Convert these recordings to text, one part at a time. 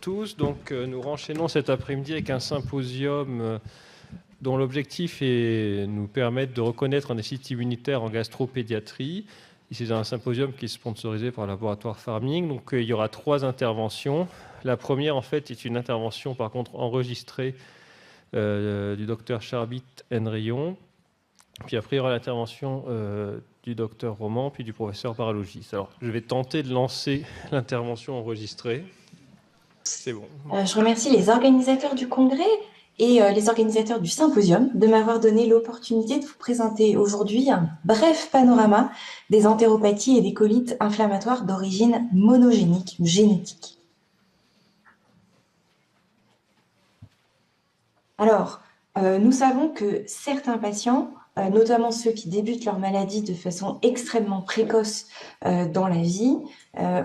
tous. Donc, nous renchaînons cet après-midi avec un symposium dont l'objectif est de nous permettre de reconnaître un déficit immunitaire en gastropédiatrie. C'est un symposium qui est sponsorisé par le laboratoire Pharming. Donc, il y aura 3 interventions. La première, en fait, est une intervention, par contre, enregistrée du docteur Charbit Henrion. Puis après, il y aura l'intervention du docteur Roman, puis du professeur Paralogis. Alors, je vais tenter de lancer l'intervention enregistrée. C'est bon. Je remercie les organisateurs du congrès et les organisateurs du symposium de m'avoir donné l'opportunité de vous présenter aujourd'hui un bref panorama des entéropathies et des colites inflammatoires d'origine monogénique ou génétique. Alors, nous savons que certains patients, notamment ceux qui débutent leur maladie de façon extrêmement précoce dans la vie,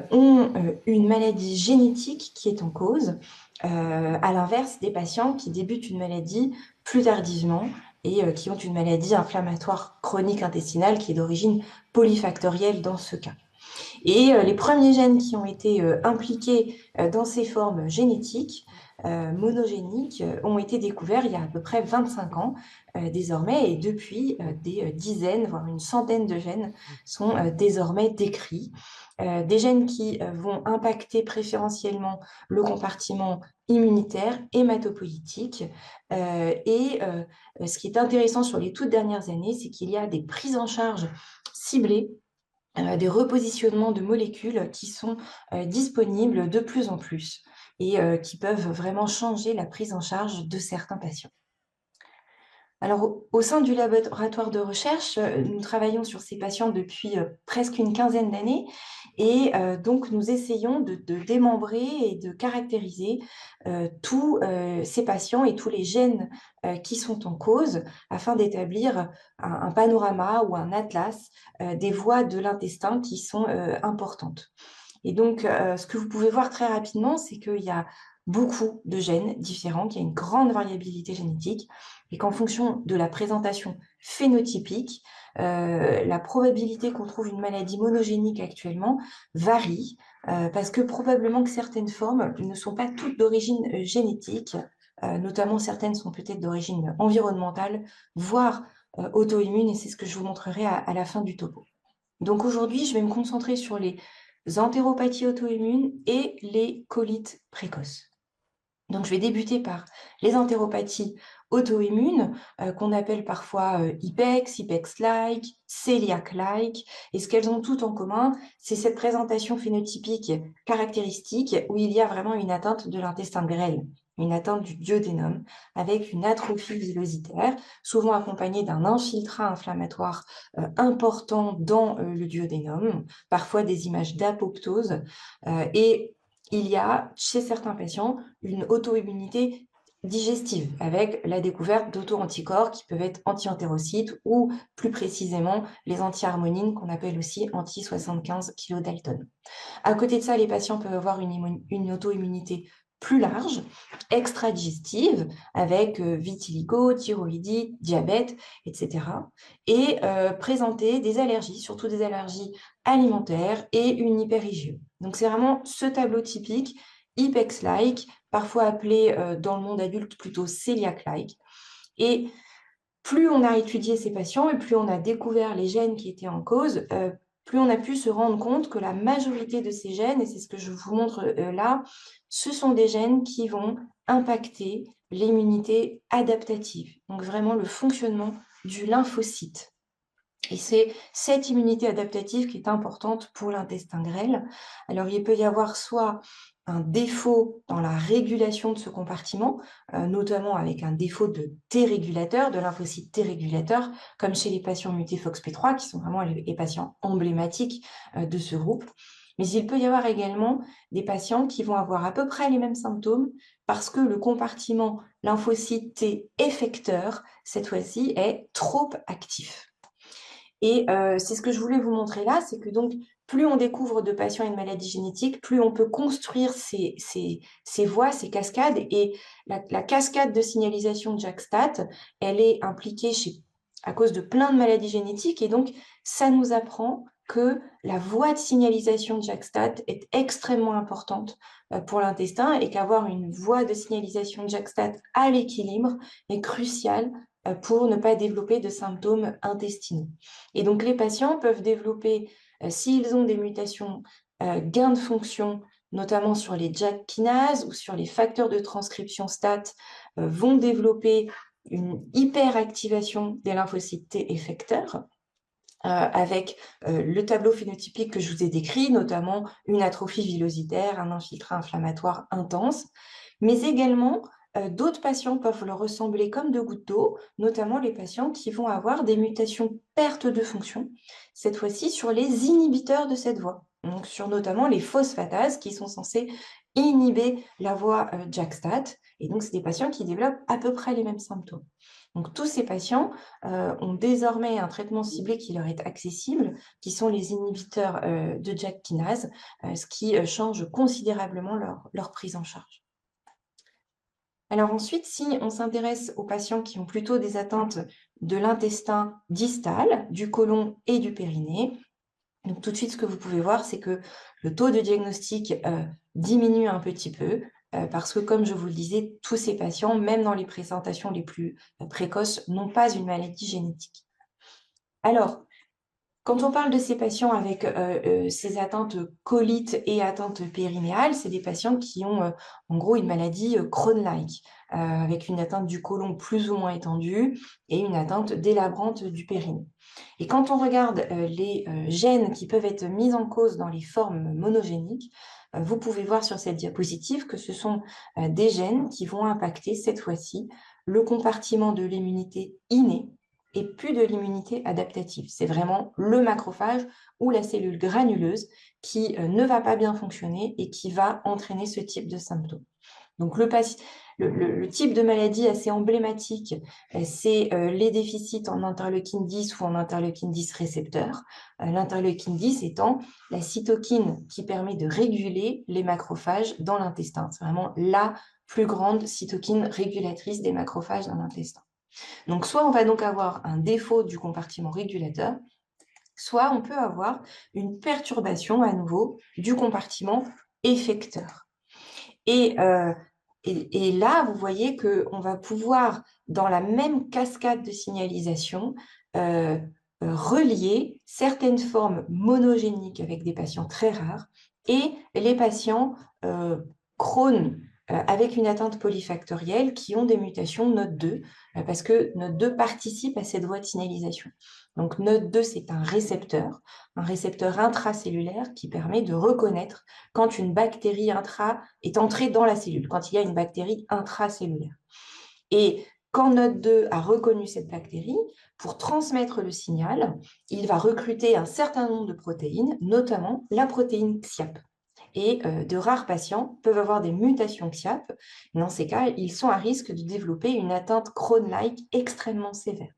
ont une maladie génétique qui est en cause, à l'inverse des patients qui débutent une maladie plus tardivement et qui ont une maladie inflammatoire chronique intestinale qui est d'origine polyfactorielle dans ce cas. Et les premiers gènes qui ont été impliqués dans ces formes génétiques monogéniques ont été découverts il y a à peu près 25 ans désormais, et depuis des dizaines, voire une centaine de gènes sont désormais décrits. Des gènes qui vont impacter préférentiellement le compartiment immunitaire, hématopoïétique. Ce qui est intéressant sur les toutes dernières années, c'est qu'il y a des prises en charge ciblées, des repositionnements de molécules qui sont disponibles de plus en plus et qui peuvent vraiment changer la prise en charge de certains patients. Alors, au sein du laboratoire de recherche, nous travaillons sur ces patients depuis presque une quinzaine d'années et donc nous essayons de démembrer et de caractériser tous ces patients et tous les gènes qui sont en cause afin d'établir un panorama ou un atlas des voies de l'intestin qui sont importantes. Et donc, ce que vous pouvez voir très rapidement, c'est qu'il y a beaucoup de gènes différents, qu'il y a une grande variabilité génétique et qu'en fonction de la présentation phénotypique, la probabilité qu'on trouve une maladie monogénique actuellement varie parce que probablement que certaines formes ne sont pas toutes d'origine génétique, notamment certaines sont peut-être d'origine environnementale, voire auto-immune, et c'est ce que je vous montrerai à la fin du topo. Donc aujourd'hui, je vais me concentrer sur les entéropathies auto-immunes et les colites précoces. Donc, je vais débuter par les entéropathies auto-immunes, qu'on appelle parfois IPEX, IPEX-like, celiac-like. Et ce qu'elles ont toutes en commun, c'est cette présentation phénotypique caractéristique où il y a vraiment une atteinte de l'intestin grêle, une atteinte du duodénum, avec une atrophie villositaire, souvent accompagnée d'un infiltrat inflammatoire important dans le duodénum, parfois des images d'apoptose. Et il y a, chez certains patients, une auto-immunité digestive avec la découverte d'auto-anticorps qui peuvent être anti-entérocytes ou plus précisément les anti-harmonines qu'on appelle aussi anti-75 kilodalton. À côté de ça, les patients peuvent avoir une auto-immunité plus large, extra-digestive, avec vitiligo, thyroïdite, diabète, etc. Et présenter des allergies, surtout des allergies alimentaires et une hyperrégion. Donc c'est vraiment ce tableau typique, IPEX-like, parfois appelé dans le monde adulte plutôt celiac-like. Et plus on a étudié ces patients et plus on a découvert les gènes qui étaient en cause, plus on a pu se rendre compte que la majorité de ces gènes, et c'est ce que je vous montre là, ce sont des gènes qui vont impacter l'immunité adaptative, donc vraiment le fonctionnement du lymphocyte. Et c'est cette immunité adaptative qui est importante pour l'intestin grêle. Alors, il peut y avoir soit un défaut dans la régulation de ce compartiment, notamment avec un défaut de T-régulateur, de lymphocytes T-régulateurs, comme chez les patients mutés FOXP3, qui sont vraiment les patients emblématiques de ce groupe. Mais il peut y avoir également des patients qui vont avoir à peu près les mêmes symptômes parce que le compartiment lymphocyte T effecteur, cette fois-ci, est trop actif. Et c'est ce que je voulais vous montrer là, c'est que donc plus on découvre de patients et de maladies génétiques, plus on peut construire ces voies, ces cascades. Et la cascade de signalisation de JAK-STAT, elle est impliquée à cause de plein de maladies génétiques. Et donc, ça nous apprend que la voie de signalisation de JAK-STAT est extrêmement importante pour l'intestin et qu'avoir une voie de signalisation de JAK-STAT à l'équilibre est crucial pour ne pas développer de symptômes intestinaux. Et donc, les patients peuvent développer, s'ils ont des mutations gain de fonction, notamment sur les JAK kinases ou sur les facteurs de transcription STAT, vont développer une hyperactivation des lymphocytes T effecteurs, avec le tableau phénotypique que je vous ai décrit, notamment une atrophie villositaire, un infiltrat inflammatoire intense, mais également d'autres patients peuvent leur ressembler comme deux gouttes d'eau, notamment les patients qui vont avoir des mutations perte de fonction, cette fois-ci sur les inhibiteurs de cette voie, donc sur notamment les phosphatases qui sont censés inhiber la voie JAK-STAT, et donc c'est des patients qui développent à peu près les mêmes symptômes. Donc tous ces patients ont désormais un traitement ciblé qui leur est accessible, qui sont les inhibiteurs de JAK kinase, ce qui change considérablement leur prise en charge. Alors ensuite, si on s'intéresse aux patients qui ont plutôt des atteintes de l'intestin distal, du côlon et du périnée, donc tout de suite, ce que vous pouvez voir, c'est que le taux de diagnostic diminue un petit peu, parce que, comme je vous le disais, tous ces patients, même dans les présentations les plus précoces, n'ont pas une maladie génétique. Alors, quand on parle de ces patients avec ces atteintes colites et atteintes périnéales, c'est des patients qui ont en gros une maladie Crohn-like, avec une atteinte du côlon plus ou moins étendue et une atteinte délabrante du périnée. Et quand on regarde les gènes qui peuvent être mis en cause dans les formes monogéniques, vous pouvez voir sur cette diapositive que ce sont des gènes qui vont impacter cette fois-ci le compartiment de l'immunité innée et plus de l'immunité adaptative. C'est vraiment le macrophage ou la cellule granuleuse qui ne va pas bien fonctionner et qui va entraîner ce type de symptômes. Donc le type de maladie assez emblématique, c'est les déficits en interleukine 10 ou en interleukine 10 récepteur. L'interleukine 10 étant la cytokine qui permet de réguler les macrophages dans l'intestin. C'est vraiment la plus grande cytokine régulatrice des macrophages dans l'intestin. Donc, soit on va donc avoir un défaut du compartiment régulateur, soit on peut avoir une perturbation à nouveau du compartiment effecteur. Et là, vous voyez qu'on va pouvoir, dans la même cascade de signalisation, relier certaines formes monogéniques avec des patients très rares et les patients Crohn avec une atteinte polyfactorielle qui ont des mutations NOT2, parce que NOT2 participe à cette voie de signalisation. Donc NOT2, c'est un récepteur intracellulaire qui permet de reconnaître quand une bactérie est entrée dans la cellule, quand il y a une bactérie intracellulaire. Et quand NOT2 a reconnu cette bactérie, pour transmettre le signal, il va recruter un certain nombre de protéines, notamment la protéine XIAP. Et de rares patients peuvent avoir des mutations XIAP. Dans ces cas, ils sont à risque de développer une atteinte Crohn-like extrêmement sévère.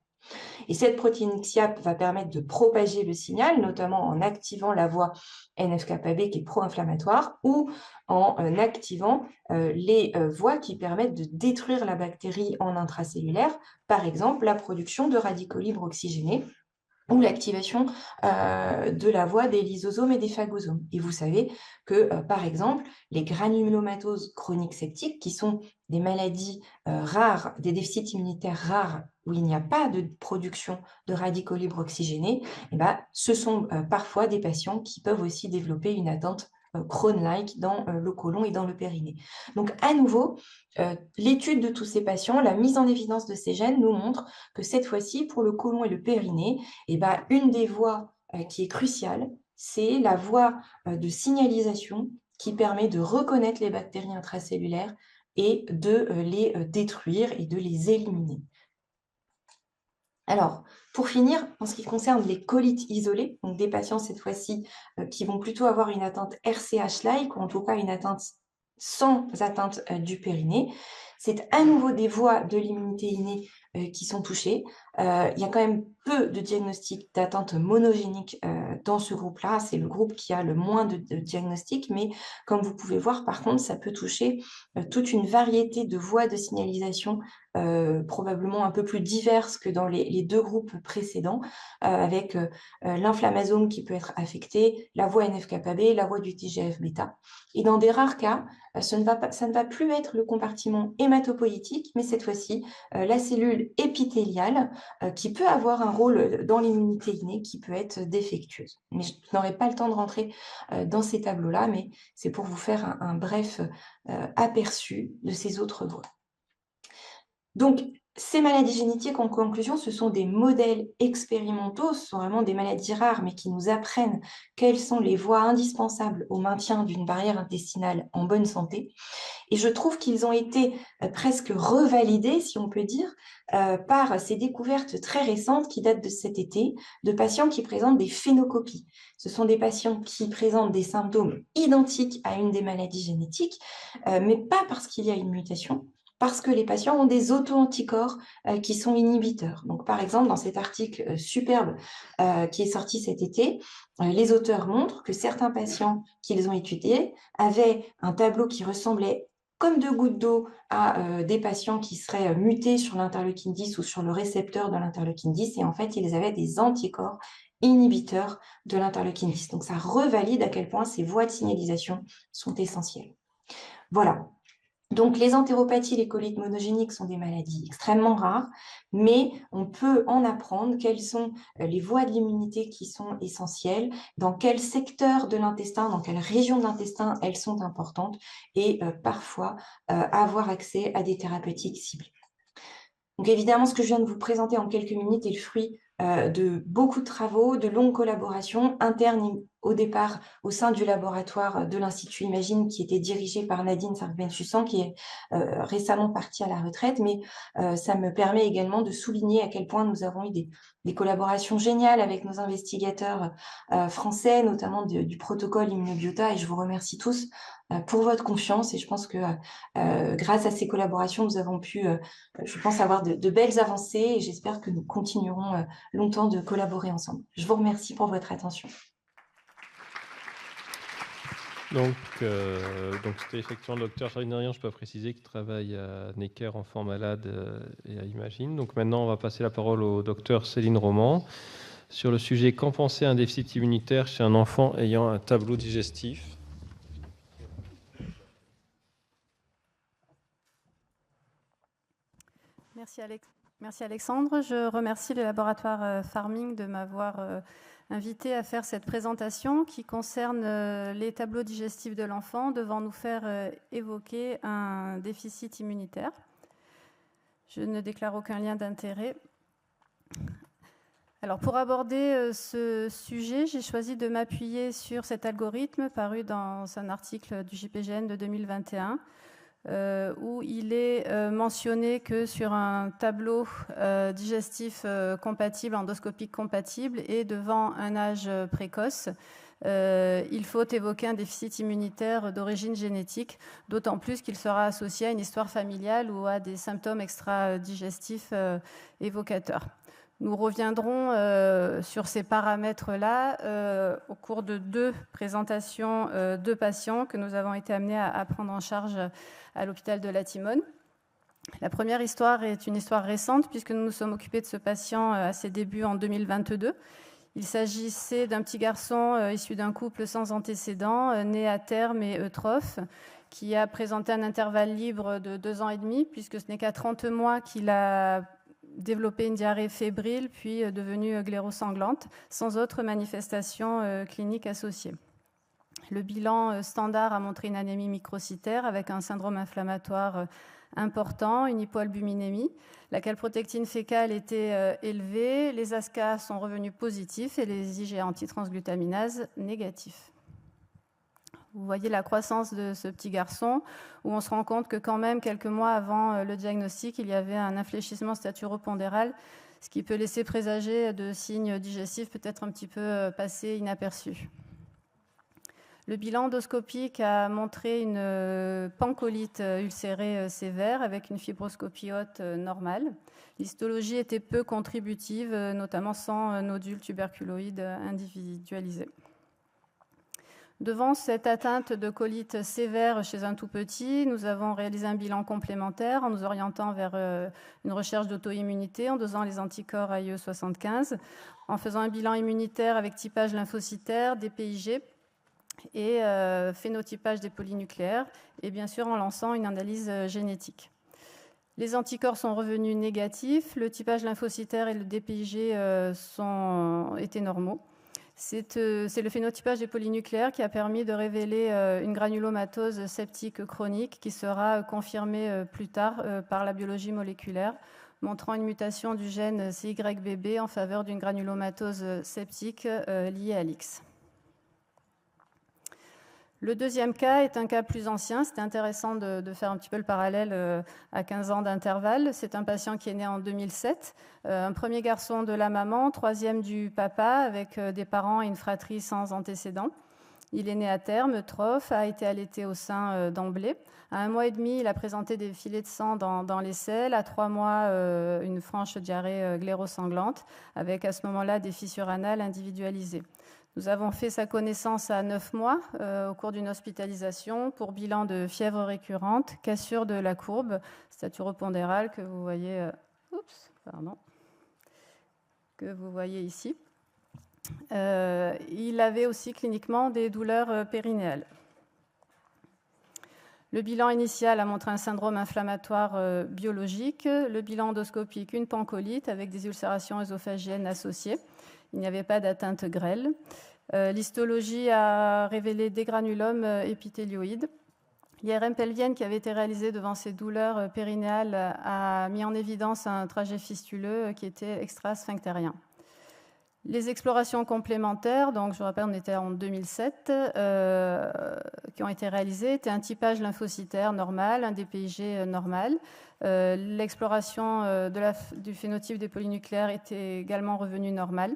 Et cette protéine XIAP va permettre de propager le signal, notamment en activant la voie NF-κB qui est pro-inflammatoire ou en activant les voies qui permettent de détruire la bactérie en intracellulaire, par exemple la production de radicaux libres oxygénés ou l'activation de la voie des lysosomes et des phagosomes. Et vous savez que, par exemple, les granulomatoses chroniques septiques, qui sont des maladies rares, des déficits immunitaires rares, où il n'y a pas de production de radicaux libres oxygénés, eh ben, ce sont parfois des patients qui peuvent aussi développer une atteinte Crohn-like dans le côlon et dans le périnée. Donc, à nouveau, l'étude de tous ces patients, la mise en évidence de ces gènes nous montre que cette fois-ci, pour le côlon et le périnée, eh ben, une des voies qui est cruciale, c'est la voie de signalisation qui permet de reconnaître les bactéries intracellulaires et de les détruire et de les éliminer. Alors, pour finir, en ce qui concerne les colites isolées, donc des patients cette fois-ci qui vont plutôt avoir une atteinte RCH-like, ou en tout cas une atteinte sans atteinte du périnée, c'est à nouveau des voies de l'immunité innée qui sont touchées, Il y a quand même peu de diagnostics d'atteinte monogénique dans ce groupe-là. C'est le groupe qui a le moins de diagnostics, mais comme vous pouvez voir, par contre, ça peut toucher toute une variété de voies de signalisation, probablement un peu plus diverses que dans les deux groupes précédents, avec l'inflammasome qui peut être affecté, la voie NF-κB, la voie du TGF-bêta. Et dans des rares cas, ça ne va plus être le compartiment hématopoïétique, mais cette fois-ci, la cellule épithéliale qui peut avoir un rôle dans l'immunité innée qui peut être défectueuse. Mais je n'aurai pas le temps de rentrer dans ces tableaux-là, mais c'est pour vous faire un bref aperçu de ces autres voies. Donc, ces maladies génétiques, en conclusion, ce sont des modèles expérimentaux, ce sont vraiment des maladies rares, mais qui nous apprennent quelles sont les voies indispensables au maintien d'une barrière intestinale en bonne santé. Et je trouve qu'ils ont été presque revalidés, si on peut dire, par ces découvertes très récentes qui datent de cet été, de patients qui présentent des phénocopies. Ce sont des patients qui présentent des symptômes identiques à une des maladies génétiques, mais pas parce qu'il y a une mutation, parce que les patients ont des auto-anticorps qui sont inhibiteurs. Donc, par exemple, dans cet article superbe qui est sorti cet été, les auteurs montrent que certains patients qu'ils ont étudiés avaient un tableau qui ressemblait comme deux gouttes d'eau à des patients qui seraient mutés sur l'interleukine 10 ou sur le récepteur de l'interleukine 10, et en fait, ils avaient des anticorps inhibiteurs de l'interleukine 10. Donc, ça revalide à quel point ces voies de signalisation sont essentielles. Voilà. Donc, les entéropathies, les colites monogéniques sont des maladies extrêmement rares, mais on peut en apprendre quelles sont les voies de l'immunité qui sont essentielles, dans quel secteur de l'intestin, dans quelle région de l'intestin elles sont importantes, et parfois avoir accès à des thérapeutiques ciblées. Donc évidemment, ce que je viens de vous présenter en quelques minutes est le fruit de beaucoup de travaux, de longues collaborations internes au départ au sein du laboratoire de l'Institut Imagine qui était dirigé par Nadine Sarbensussan qui est récemment partie à la retraite, mais ça me permet également de souligner à quel point nous avons eu des collaborations géniales avec nos investigateurs français, notamment du protocole Immunobiota, et je vous remercie tous pour votre confiance, et je pense que grâce à ces collaborations, nous avons pu, je pense, avoir de belles avancées, et j'espère que nous continuerons longtemps de collaborer ensemble. Je vous remercie pour votre attention. Donc c'était effectivement le docteur Charline Arian, je peux préciser, qui travaille à Necker, enfants malades et à Imagine. Donc maintenant, on va passer la parole au docteur Céline Roman sur le sujet « Compenser un déficit immunitaire chez un enfant ayant un tableau digestif ». Merci Alexandre. Je remercie le laboratoire Pharming de m'avoir invité à faire cette présentation qui concerne les tableaux digestifs de l'enfant, devant nous faire évoquer un déficit immunitaire. Je ne déclare aucun lien d'intérêt. Alors, pour aborder ce sujet, j'ai choisi de m'appuyer sur cet algorithme paru dans un article du JPGN de 2021, où il est mentionné que sur un tableau digestif compatible, endoscopique compatible, et devant un âge précoce, il faut évoquer un déficit immunitaire d'origine génétique, d'autant plus qu'il sera associé à une histoire familiale ou à des symptômes extra-digestifs évocateurs. Nous reviendrons sur ces paramètres-là au cours de deux présentations de patients que nous avons été amenés à prendre en charge à l'hôpital de la Timone. La première histoire est une histoire récente puisque nous nous sommes occupés de ce patient à ses débuts en 2022. Il s'agissait d'un petit garçon issu d'un couple sans antécédent, né à terme et eutrophe, qui a présenté un intervalle libre de 2 ans et demi puisque ce n'est qu'à 30 mois qu'il a développé une diarrhée fébrile, puis devenue glérosanglante, sans autre manifestation clinique associée. Le bilan standard a montré une anémie microcytaire avec un syndrome inflammatoire important, une hypoalbuminémie. La calprotectine fécale était élevée, les ASCA sont revenus positifs et les IgA antitransglutaminase négatifs. Vous voyez la croissance de ce petit garçon, où on se rend compte que quand même, quelques mois avant le diagnostic, il y avait un infléchissement staturopondéral, ce qui peut laisser présager de signes digestifs peut-être un petit peu passés inaperçus. Le bilan endoscopique a montré une pancolite ulcérée sévère avec une fibroscopie haute normale. L'histologie était peu contributive, notamment sans nodules tuberculoïdes individualisés. Devant cette atteinte de colite sévère chez un tout petit, nous avons réalisé un bilan complémentaire en nous orientant vers une recherche d'auto-immunité en dosant les anticorps AIE75, en faisant un bilan immunitaire avec typage lymphocytaire, DPIG et phénotypage des polynucléaires, et bien sûr en lançant une analyse génétique. Les anticorps sont revenus négatifs, le typage lymphocytaire et le DPIG étaient normaux. C'est le phénotypage des polynucléaires qui a permis de révéler une granulomatose septique chronique qui sera confirmée plus tard par la biologie moléculaire, montrant une mutation du gène CYBB en faveur d'une granulomatose septique liée à l'X. Le deuxième cas est un cas plus ancien. C'était intéressant de faire un petit peu le parallèle à 15 ans d'intervalle. C'est un patient qui est né en 2007, un premier garçon de la maman, troisième du papa, avec des parents et une fratrie sans antécédents. Il est né à terme, trophe, a été allaité au sein d'emblée. À 1 mois et demi, il a présenté des filets de sang dans les selles. À 3 mois, une franche diarrhée glérosanglante, avec à ce moment-là des fissures anales individualisées. Nous avons fait sa connaissance à 9 mois au cours d'une hospitalisation pour bilan de fièvre récurrente, cassure de la courbe staturopondérale que vous voyez, que vous voyez ici. Il avait aussi cliniquement des douleurs périnéales. Le bilan initial a montré un syndrome inflammatoire biologique. Le bilan endoscopique, une pancolite avec des ulcérations œsophagiennes associées. Il n'y avait pas d'atteinte grêle. L'histologie a révélé des granulomes épithélioïdes. L'IRM pelvienne qui avait été réalisée devant ces douleurs périnéales a mis en évidence un trajet fistuleux qui était extra-sphinctérien. Les explorations complémentaires, donc je vous rappelle, on était en 2007, qui ont été réalisées, étaient un typage lymphocytaire normal, un DPIG normal. L'exploration du phénotype des polynucléaires était également revenue normale.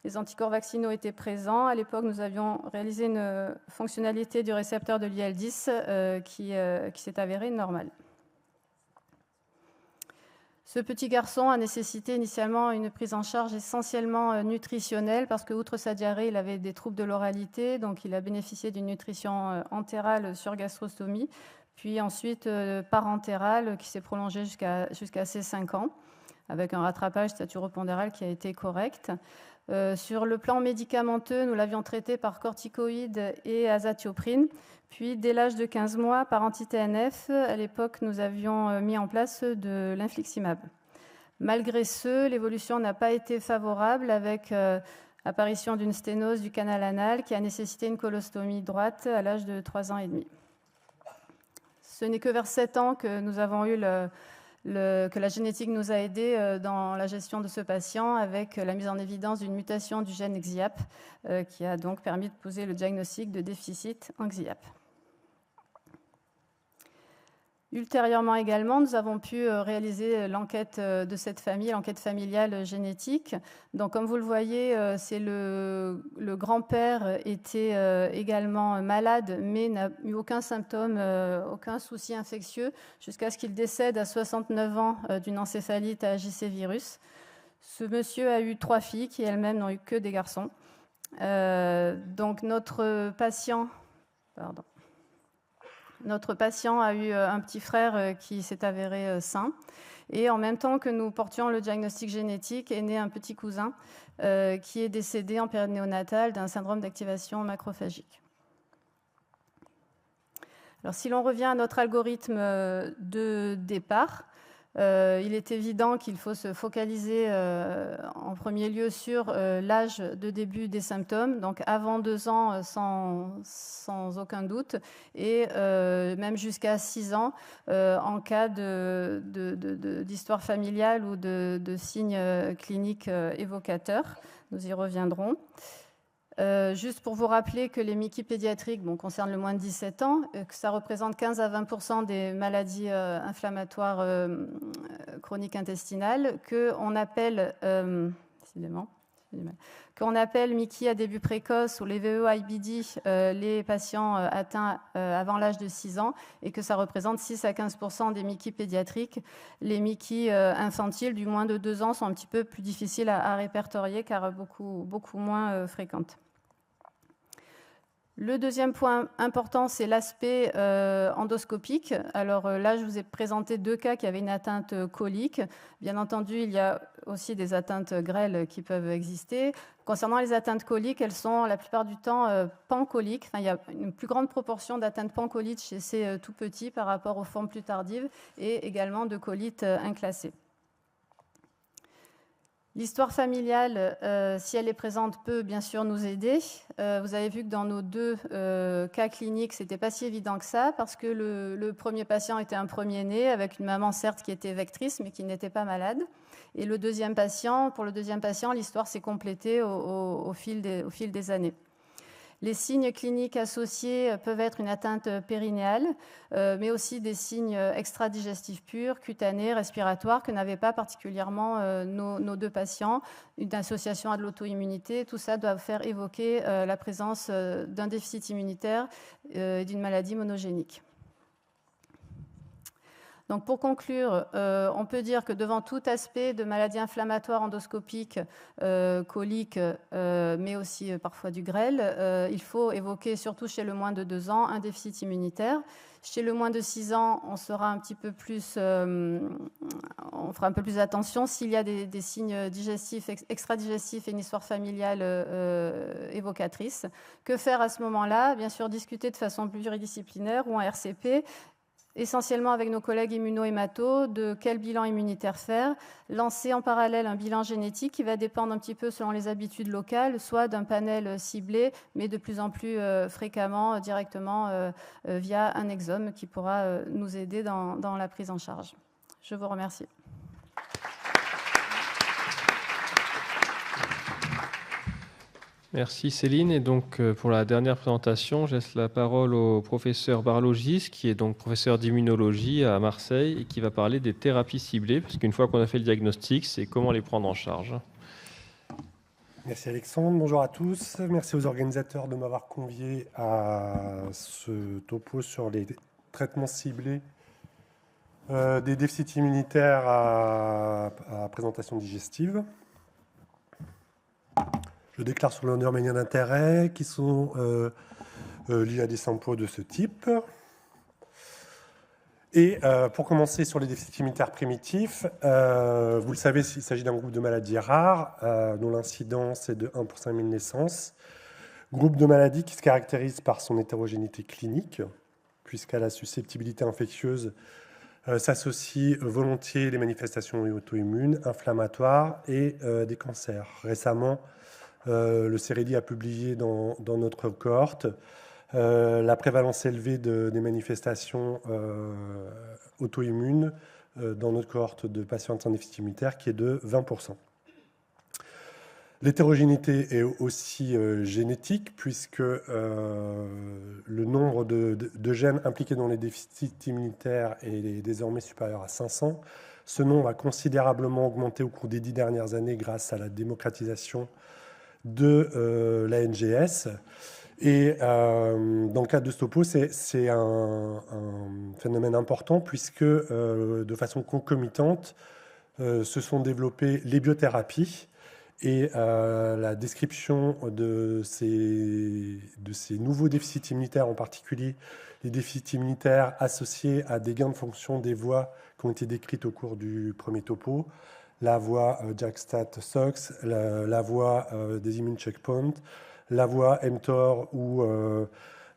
Les anticorps vaccinaux étaient présents. À l'époque, nous avions réalisé une fonctionnalité du récepteur de l'IL-10 qui s'est avérée normale. Ce petit garçon a nécessité initialement une prise en charge essentiellement nutritionnelle parce que, outre sa diarrhée, il avait des troubles de l'oralité, donc il a bénéficié d'une nutrition entérale sur gastrostomie, puis ensuite parentérale qui s'est prolongée jusqu'à ses 5 ans, avec un rattrapage staturopondéral qui a été correct. Sur le plan médicamenteux, nous l'avions traité par corticoïdes et azatioprine, puis dès l'âge de 15 mois par anti-TNF. À l'époque, nous avions mis en place de l'infliximab. Malgré ce, l'évolution n'a pas été favorable avec apparition d'une sténose du canal anal qui a nécessité une colostomie droite à l'âge de 3 ans et demi. Ce n'est que vers 7 ans que nous avons eu que la génétique nous a aidés dans la gestion de ce patient avec la mise en évidence d'une mutation du gène XIAP qui a donc permis de poser le diagnostic de déficit en XIAP. Ultérieurement également, nous avons pu réaliser l'enquête de cette famille, l'enquête familiale génétique. Donc, comme vous le voyez, c'est le grand-père était également malade, mais n'a eu aucun symptôme, aucun souci infectieux, jusqu'à ce qu'il décède à 69 ans d'une encéphalite à JC virus. Ce monsieur a eu 3 filles qui elles-mêmes n'ont eu que des garçons. Donc, notre patient a eu un petit frère qui s'est avéré sain. Et en même temps que nous portions le diagnostic génétique, est né un petit cousin qui est décédé en période néonatale d'un syndrome d'activation macrophagique. Alors, si l'on revient à notre algorithme de départ, il est évident qu'il faut se focaliser en premier lieu sur l'âge de début des symptômes, donc avant 2 ans sans aucun doute, et même jusqu'à 6 ans en cas d'histoire familiale ou de signes cliniques évocateurs. Nous y reviendrons. Juste pour vous rappeler que les MICI pédiatriques concernent le moins de 17 ans, que ça représente 15 à 20% des maladies inflammatoires chroniques intestinales, qu'on appelle, décidément, qu'on appelle MICI à début précoce ou les VE-IBD, les patients atteints avant l'âge de 6 ans, et que ça représente 6 à 15% des MICI pédiatriques. Les MICI infantiles du moins de 2 ans sont un petit peu plus difficiles à répertorier car beaucoup moins fréquentes. Le deuxième point important, c'est l'aspect endoscopique. Alors là, je vous ai présenté 2 cas qui avaient une atteinte colique. Bien entendu, il y a aussi des atteintes grêles qui peuvent exister. Concernant les atteintes coliques, elles sont la plupart du temps pancoliques. Enfin, il y a une plus grande proportion d'atteintes pancolites chez ces tout petits par rapport aux formes plus tardives et également de colites inclassées. L'histoire familiale, si elle est présente, peut bien sûr nous aider. Vous avez vu que dans nos 2 cas cliniques, ce n'était pas si évident que ça, parce que le premier patient était un premier-né, avec une maman certes qui était vectrice, mais qui n'était pas malade. Et pour le deuxième patient, l'histoire s'est complétée au fil des années. Les signes cliniques associés peuvent être une atteinte périnéale, mais aussi des signes extradigestifs purs, cutanés, respiratoires, que n'avaient pas particulièrement nos 2 patients, une association à de l'auto-immunité. Tout ça doit faire évoquer la présence d'un déficit immunitaire et d'une maladie monogénique. Donc pour conclure, on peut dire que devant tout aspect de maladie inflammatoire endoscopique, colique, mais aussi parfois du grêle, il faut évoquer, surtout chez le moins de 2 ans, un déficit immunitaire. Chez le moins de 6 ans, on fera un peu plus attention s'il y a des signes digestifs, extradigestifs et une histoire familiale évocatrice. Que faire à ce moment-là? Bien sûr, discuter de façon pluridisciplinaire ou en RCP, essentiellement avec nos collègues immuno-hémato, de quel bilan immunitaire faire, lancer en parallèle un bilan génétique qui va dépendre un petit peu selon les habitudes locales, soit d'un panel ciblé, mais de plus en plus fréquemment directement via un exome qui pourra nous aider dans la prise en charge. Je vous remercie. Merci Céline. Et donc pour la dernière présentation, je laisse la parole au professeur Barlogis, qui est donc professeur d'immunologie à Marseille et qui va parler des thérapies ciblées, parce qu'une fois qu'on a fait le diagnostic, c'est comment les prendre en charge. Merci Alexandre, bonjour à tous. Merci aux organisateurs de m'avoir convié à ce topo sur les traitements ciblés des déficits immunitaires à présentation digestive. Je déclare sur l'honneur mes liens d'intérêt qui sont liés à des samples de ce type. Et pour commencer sur les déficits immunitaires primitifs, vous le savez, il s'agit d'un groupe de maladies rares dont l'incidence est de 1 pour 5000 naissances. Groupe de maladies qui se caractérise par son hétérogénéité clinique, puisqu'à la susceptibilité infectieuse s'associent volontiers les manifestations auto-immunes, inflammatoires et des cancers. Récemment, le CEREDI a publié dans notre cohorte la prévalence élevée des manifestations auto-immunes dans notre cohorte de patients en déficit immunitaire qui est de 20%. L'hétérogénéité est aussi génétique puisque le nombre de gènes impliqués dans les déficits immunitaires est désormais supérieur à 500. Ce nombre a considérablement augmenté au cours des 10 dernières années grâce à la démocratisation de la NGS. Et dans le cadre de Stopo, c'est un phénomène important puisque de façon concomitante se sont développées les biothérapies et la description de ces nouveaux déficits immunitaires, en particulier les déficits immunitaires associés à des gains de fonction des voies qui ont été décrites au cours du premier topo, la voie JAK-STAT-SOX, la voie des immune checkpoints, la voie mTOR ou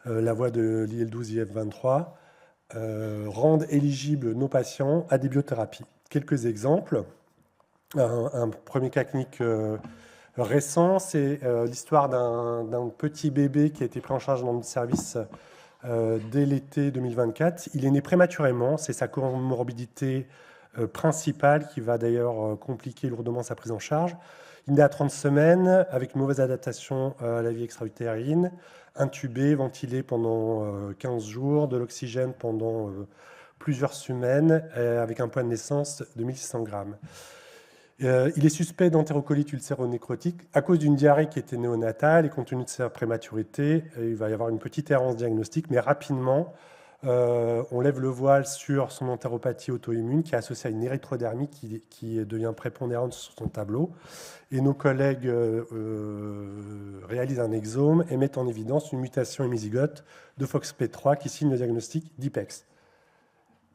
la voie de l'IL-12-IF23, rendent éligibles nos patients à des biothérapies. Quelques exemples. Un premier cas clinique récent, c'est l'histoire d'un petit bébé qui a été pris en charge dans le service dès l'été 2024. Il est né prématurément, c'est sa comorbidité principale qui va d'ailleurs compliquer lourdement sa prise en charge. Il est né à 30 semaines avec une mauvaise adaptation à la vie extra-utérine, intubé, ventilé pendant 15 jours, de l'oxygène pendant plusieurs semaines, avec un poids de naissance de 1600 grammes. Il est suspect d'entérocolite ulcéro-nécrotique à cause d'une diarrhée qui était néonatale et compte tenu de sa prématurité, il va y avoir une petite errance diagnostique, mais rapidement, on lève le voile sur son entéropathie auto-immune qui est associée à une érythrodermie qui devient prépondérante sur son tableau. Et nos collègues réalisent un exome et mettent en évidence une mutation hémizygote de FOXP3 qui signe le diagnostic d'IPEX.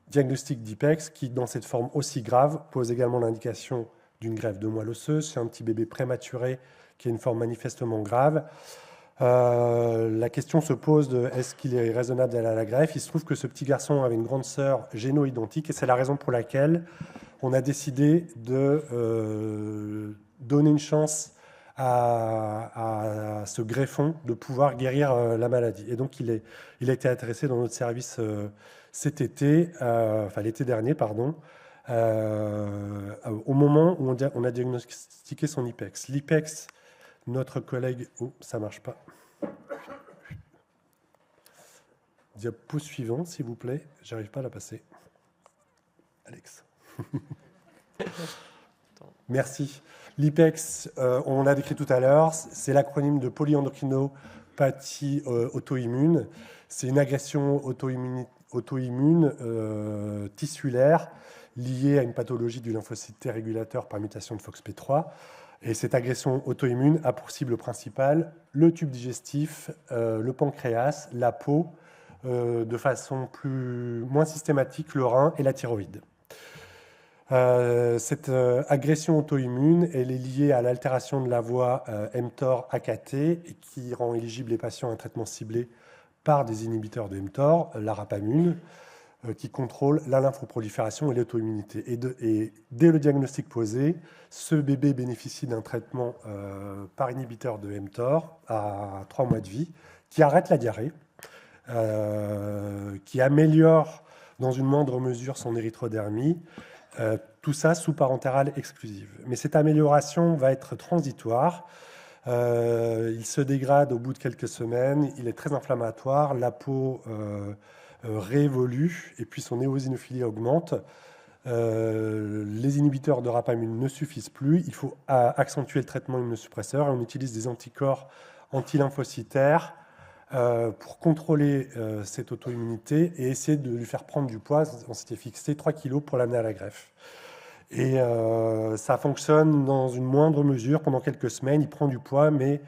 Diagnostic d'IPEX qui, dans cette forme aussi grave, pose également l'indication d'une greffe de moelle osseuse. C'est un petit bébé prématuré qui a une forme manifestement grave. La question se pose de est-ce qu'il est raisonnable d'aller à la greffe. Il se trouve que ce petit garçon avait une grande sœur géno-identique et c'est la raison pour laquelle on a décidé de donner une chance à ce greffon de pouvoir guérir la maladie. Et donc, il a été intéressé dans notre service cet été, enfin l'été dernier, pardon, au moment où on a diagnostiqué son IPEX. L'IPEX, notre collègue... Oh, ça ne marche pas. Diapo suivant, s'il vous plaît. J'arrive pas à la passer. Alex. Merci. L'IPEX, on l'a décrit tout à l'heure, c'est l'acronyme de polyendocrinopathie auto-immune. C'est une agression auto-immune tissulaire liée à une pathologie du lymphocyte T régulateur par mutation de FOXP3. Et cette agression auto-immune a pour cible principale le tube digestif, le pancréas, la peau, de façon moins systématique, le rein et la thyroïde. Cette agression auto-immune, elle est liée à l'altération de la voie mTOR-AKT et qui rend éligibles les patients à un traitement ciblé par des inhibiteurs de mTOR, la rapamune, qui contrôle la lymphoprolifération et l'auto-immunité. Et dès le diagnostic posé, ce bébé bénéficie d'un traitement par inhibiteur de mTOR à 3 mois de vie, qui arrête la diarrhée, qui améliore dans une moindre mesure son érythrodermie, tout ça sous parentérale exclusive. Mais cette amélioration va être transitoire. Il se dégrade au bout de quelques semaines, il est très inflammatoire, la peau réévolue et puis son éosinophilie augmente. Les inhibiteurs de rapamune ne suffisent plus, il faut accentuer le traitement immunosuppresseur et on utilise des anticorps antilymphocytaires pour contrôler cette auto-immunité et essayer de lui faire prendre du poids. On s'était fixé 3 kg pour l'amener à la greffe. Et ça fonctionne dans une moindre mesure pendant quelques semaines. Il prend du poids, mais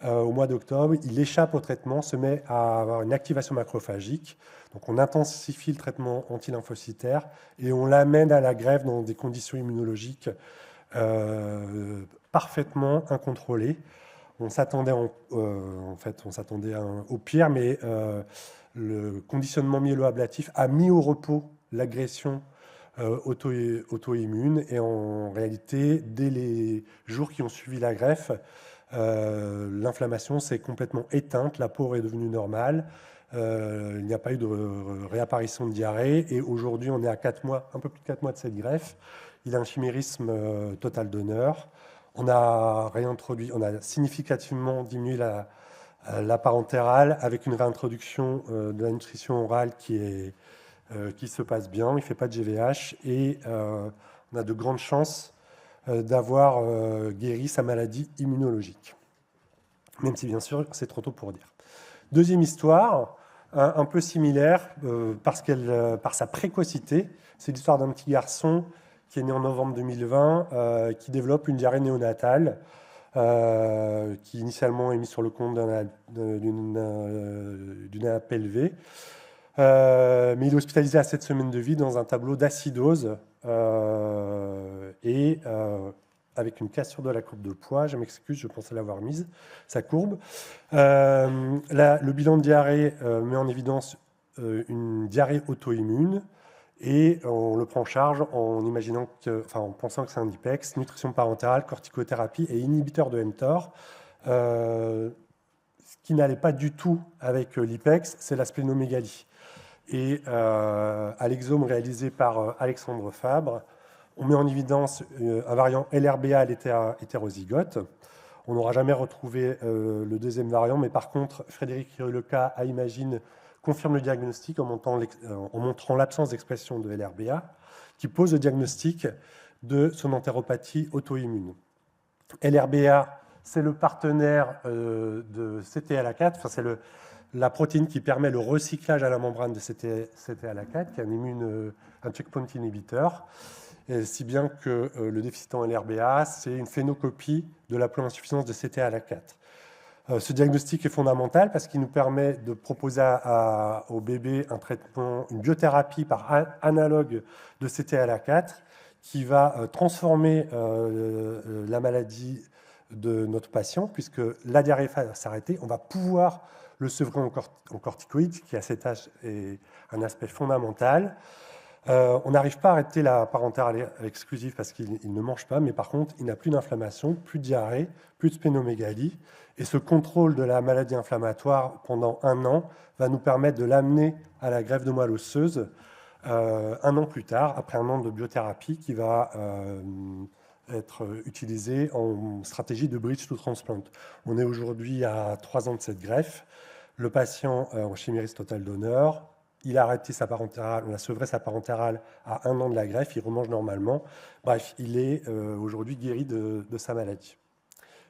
au mois d'octobre, il échappe au traitement, se met à avoir une activation macrophagique. Donc on intensifie le traitement antilymphocytaire et on l'amène à la greffe dans des conditions immunologiques parfaitement incontrôlées. On s'attendait au pire, mais le conditionnement myélo-ablatif a mis au repos l'agression auto-immune. Et en réalité, dès les jours qui ont suivi la greffe, l'inflammation s'est complètement éteinte, la peau est devenue normale, il n'y a pas eu de réapparition de diarrhée. Et aujourd'hui, on est à 4 mois, un peu plus de 4 mois de cette greffe. Il a un chimérisme total d'honneur. On a significativement diminué la parentérale avec une réintroduction de la nutrition orale qui se passe bien. Il ne fait pas de GVH et on a de grandes chances d'avoir guéri sa maladie immunologique. Même si, bien sûr, c'est trop tôt pour dire. Deuxième histoire, un peu similaire par sa précocité. C'est l'histoire d'un petit garçon qui est né en novembre 2020, qui développe une diarrhée néonatale, qui initialement est mis sur le compte d'une APLV. Mais il est hospitalisé à 7 semaines de vie dans un tableau d'acidose et avec une cassure de la courbe de poids. Je m'excuse, je pensais l'avoir mise, sa courbe. Le bilan de diarrhée met en évidence une diarrhée auto-immune. Et on le prend en charge en pensant que c'est un IPEX, nutrition parentérale, corticothérapie et inhibiteur de mTOR. Ce qui n'allait pas du tout avec l'IPEX, c'est la splénomégalie. Et à l'exome réalisé par Alexandre Fabre, on met en évidence un variant LRBA à l'état hétérozygote. On n'aura jamais retrouvé le deuxième variant, mais par contre, Frédéric Leca à Imagine confirme le diagnostic en montrant l'absence d'expression de LRBA, qui pose le diagnostic de son entéropathie auto-immune. LRBA, c'est le partenaire de CTLA4, enfin, c'est la protéine qui permet le recyclage à la membrane de CTLA4, qui est un checkpoint inhibiteur, et si bien que le déficit en LRBA, c'est une phénocopie de la ploinsuffisance de CTLA4. Ce diagnostic est fondamental parce qu'il nous permet de proposer au bébé un traitement, une biothérapie par analogue de CTLA4 qui va transformer la maladie de notre patient, puisque la diarrhée va s'arrêter, on va pouvoir le sevrer en corticoïdes, qui à cet âge est un aspect fondamental. On n'arrive pas à arrêter la parentale exclusive parce qu'il ne mange pas, mais par contre, il n'a plus d'inflammation, plus de diarrhée, plus de splénomégalie. Et ce contrôle de la maladie inflammatoire pendant 1 an va nous permettre de l'amener à la greffe de moelle osseuse 1 an plus tard, après 1 an de biothérapie qui va être utilisée en stratégie de bridge to transplant. On est aujourd'hui à 3 ans de cette greffe. Le patient en chimérisme total donneur, il a arrêté sa parentale, on a sevré sa parentale à 1 an de la greffe, il remange normalement. Bref, il est aujourd'hui guéri de sa maladie.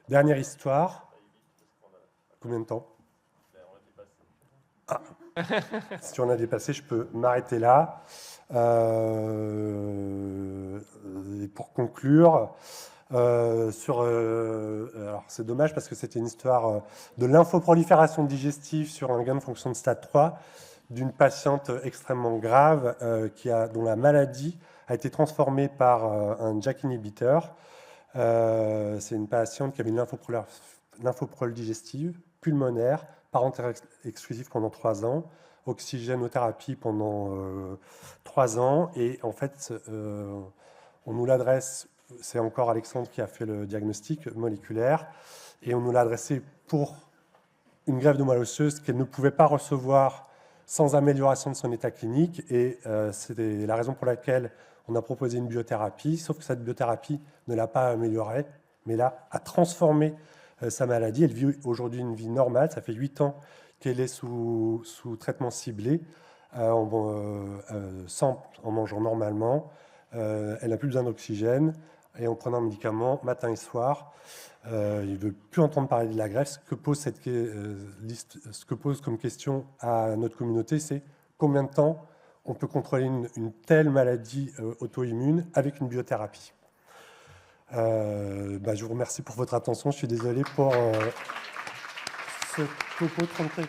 Dernière histoire. Combien de temps? Ah. Si on a dépassé, je peux m'arrêter là. Et pour conclure, alors c'est dommage parce que c'était une histoire de lymphoprolifération digestive sur un gain de fonction de stade 3 d'une patiente extrêmement grave dont la maladie a été transformée par un JAK inhibiteur. C'est une patiente qui avait une lymphoprol digestive, pulmonaire, parentale exclusive pendant 3 ans, oxygénothérapie pendant 3 ans. Et en fait, on nous l'adresse, c'est encore Alexandre qui a fait le diagnostic moléculaire, et on nous l'a adressé pour une greffe de moelle osseuse qu'elle ne pouvait pas recevoir sans amélioration de son état clinique. Et c'est la raison pour laquelle on a proposé une biothérapie, sauf que cette biothérapie ne l'a pas améliorée, mais là, a transformé sa maladie. Elle vit aujourd'hui une vie normale. Ça fait 8 ans qu'elle est sous traitement ciblé, en mangeant normalement. Elle n'a plus besoin d'oxygène et en prenant un médicament matin et soir. Il ne veut plus entendre parler de la greffe. Ce que pose comme question à notre communauté, c'est combien de temps on peut contrôler une telle maladie auto-immune avec une biothérapie. Je vous remercie pour votre attention. Je suis désolé pour ce topo 33.